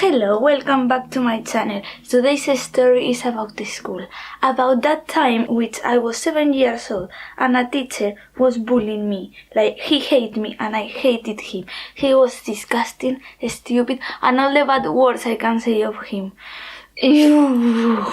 Hello, welcome back to my channel. Today's story is about the school. About that time which I was 7 years old and a teacher was bullying me. Like, he hated me and I hated him. He was disgusting, stupid, and all the bad words I can say of him. Ew.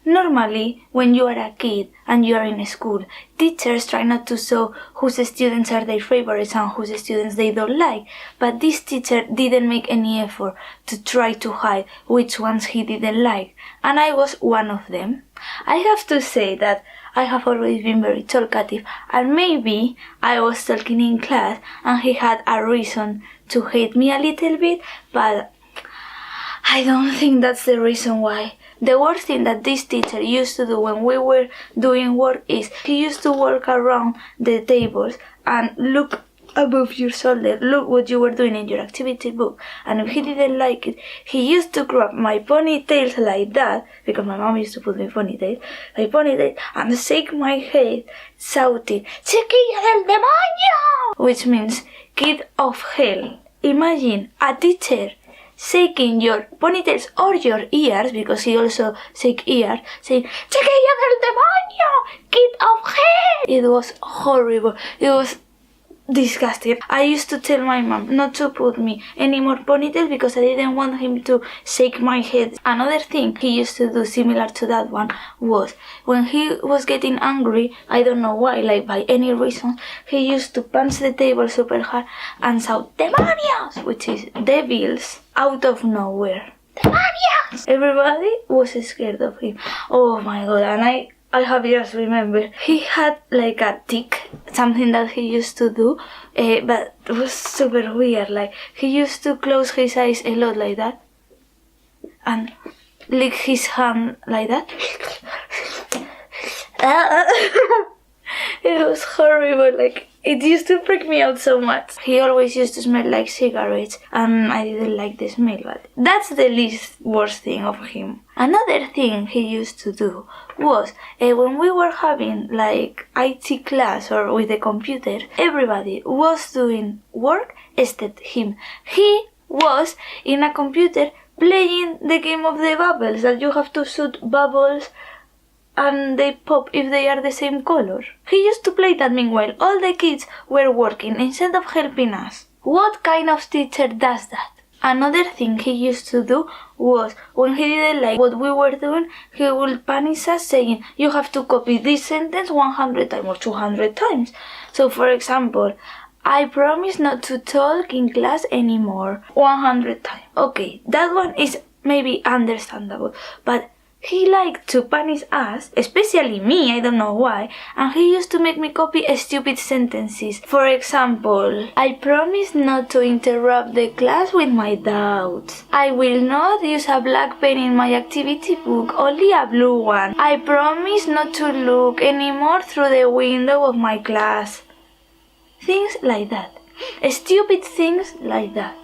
Normally, when you are a kid and you are in school, teachers try not to show whose students are their favorites and whose students they don't like. But this teacher didn't make any effort to try to hide which ones he didn't like. And I was one of them. I have to say that I have always been very talkative, and maybe I was talking in class and he had a reason to hate me a little bit, but I don't think that's the reason why. The worst thing that this teacher used to do when we were doing work is he used to walk around the tables and look above your shoulder, look what you were doing in your activity book. And if he didn't like it, he used to grab my ponytails like that, because my mom used to put me my ponytail, and shake my head, shouting, "Chiquilla del demonio!" which means kid of hell. Imagine a teacher shaking your ponytails or your ears, because he also shake ears, saying, "Chiquilla del demonio! Kid of hell!" It was horrible. It was disgusting. I used to tell my mom not to put me any more ponytails because I didn't want him to shake my head. Another thing he used to do similar to that one was when he was getting angry, I don't know why, like by any reason, he used to punch the table super hard and shout "Demonios!" which is devils, out of nowhere. Demonios! Everybody was scared of him. Oh my god, and I have just remembered. He had like a tick, something that he used to do, but it was super weird. Like, he used to close his eyes a lot like that and lick his hand like that. It was horrible. Like, it used to freak me out so much. He always used to smell like cigarettes and I didn't like the smell, but that's the least worst thing of him. Another thing he used to do was when we were having like IT class or with the computer, everybody was doing work except him. He was in a computer playing the game of the bubbles, that you have to shoot bubbles and they pop if they are the same color. He used to play that meanwhile all the kids were working instead of helping us. What kind of teacher does that? Another thing he used to do was when he didn't like what we were doing, he would punish us saying, "You have to copy this sentence 100 times or 200 times. So for example, "I promise not to talk in class anymore" 100 times. Okay, that one is maybe understandable, but he liked to punish us, especially me, I don't know why, and he used to make me copy stupid sentences. For example, "I promise not to interrupt the class with my doubts. I will not use a black pen in my activity book, only a blue one. I promise not to look anymore through the window of my class." Things like that. Stupid things like that,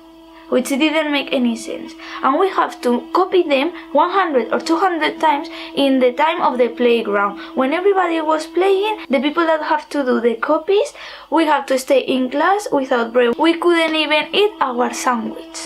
which didn't make any sense, and we have to copy them 100 or 200 times in the time of the playground. When everybody was playing, the people that have to do the copies, we have to stay in class without break. We couldn't even eat our sandwich.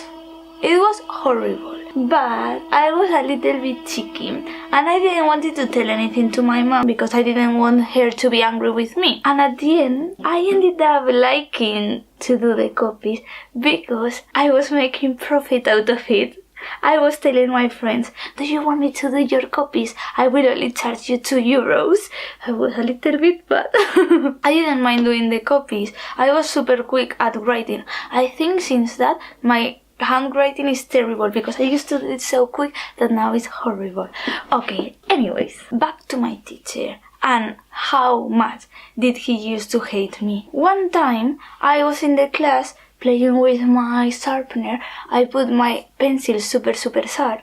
It was horrible. But I was a little bit cheeky and I didn't want to tell anything to my mom because I didn't want her to be angry with me. And at the end, I ended up liking to do the copies because I was making profit out of it. I was telling my friends, "Do you want me to do your copies? I will only charge you €2. I was a little bit bad. I didn't mind doing the copies. I was super quick at writing. I think since that, my handwriting is terrible because I used to do it so quick that now it's horrible. Okay, anyways, back to my teacher and how much did he used to hate me. One time I was in the class playing with my sharpener. I put my pencil super sharp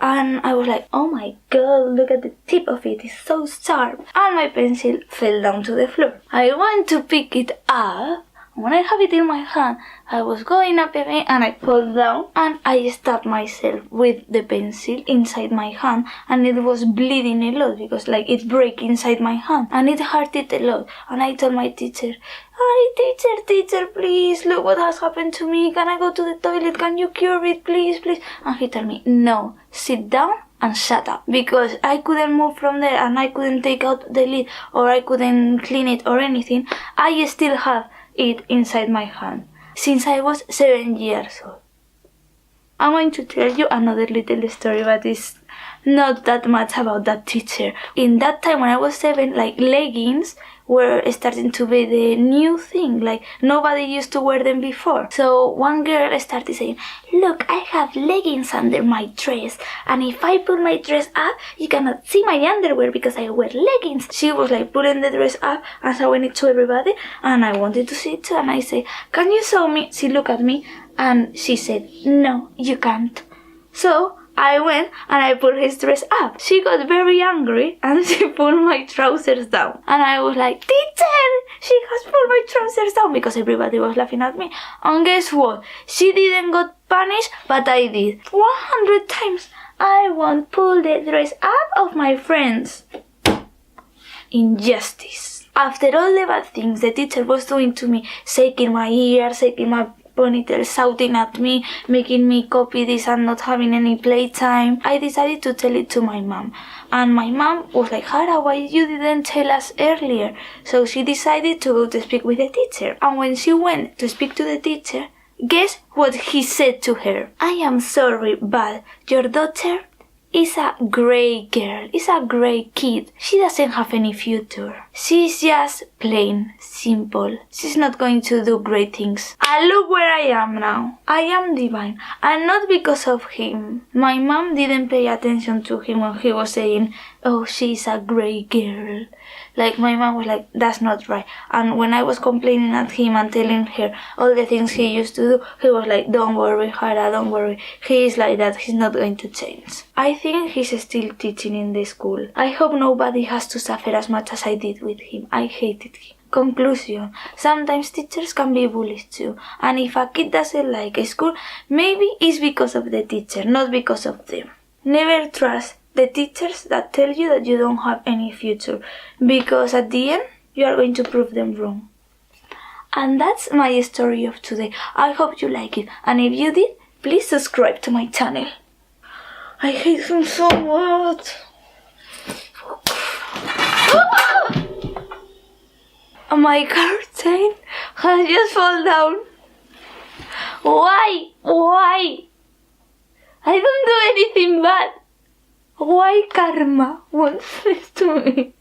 and I was like, "Oh my god, look at the tip of it, it's so sharp." And my pencil fell down to the floor. I went to pick it up When I have it in my hand, I was going up again and I pulled down and I stabbed myself with the pencil inside my hand, and it was bleeding a lot because like it broke inside my hand and it hurted a lot. And I told my teacher, "Hi teacher, please, look what has happened to me. Can I go to the toilet? Can you cure it, please? And he told me, no, sit down and shut up, because I couldn't move from there and I couldn't take out the lid or I couldn't clean it or anything. I still have it inside my hand since I was 7 years old." I'm going to tell you another little story, but it's not that much about that teacher. In that time when I was 7, like leggings were starting to be the new thing. Like nobody used to wear them before. So one girl started saying, "Look, I have leggings under my dress, and if I pull my dress up, you cannot see my underwear because I wear leggings." She was like pulling the dress up and showing it to everybody, and I wanted to see it too. And I said, "Can you show me?" She looked at me and she said, "No, you can't." So I went and I pulled his dress up. She got very angry and she pulled my trousers down. And I was like, "Teacher, she has pulled my trousers down," because everybody was laughing at me. And guess what? She didn't get punished, but I did. 100 times I won't pull the dress up of my friends. Injustice. After all the bad things the teacher was doing to me, shaking my ear, shaking my ponytail, shouting at me, making me copy this and not having any playtime, I decided to tell it to my mom. And my mom was like, "Jara, why you didn't tell us earlier?" So she decided to go to speak with the teacher. And when she went to speak to the teacher, guess what he said to her? "I am sorry, but your daughter is a great girl, is a great kid. She doesn't have any future. She's just plain simple. She's not going to do great things. And look where I am now. I am divine, and not because of him." My mom didn't pay attention to him when he was saying, "Oh, she's a great girl." Like my mom was like, "That's not right." And when I was complaining at him and telling her all the things he used to do, he was like, "Don't worry, Jara, don't worry. He is like that. He's not going to change." I think he's still teaching in the school. I hope nobody has to suffer as much as I did with him. I hated him. Conclusion. Sometimes teachers can be bullies too. And if a kid doesn't like a school, maybe it's because of the teacher, not because of them. Never trust the teachers that tell you that you don't have any future, because at the end, you are going to prove them wrong. And that's my story of today. I hope you like it. And if you did, please subscribe to my channel. I hate him so much. My curtain has just fallen down. Why? I don't do anything bad. Why karma wants this to me?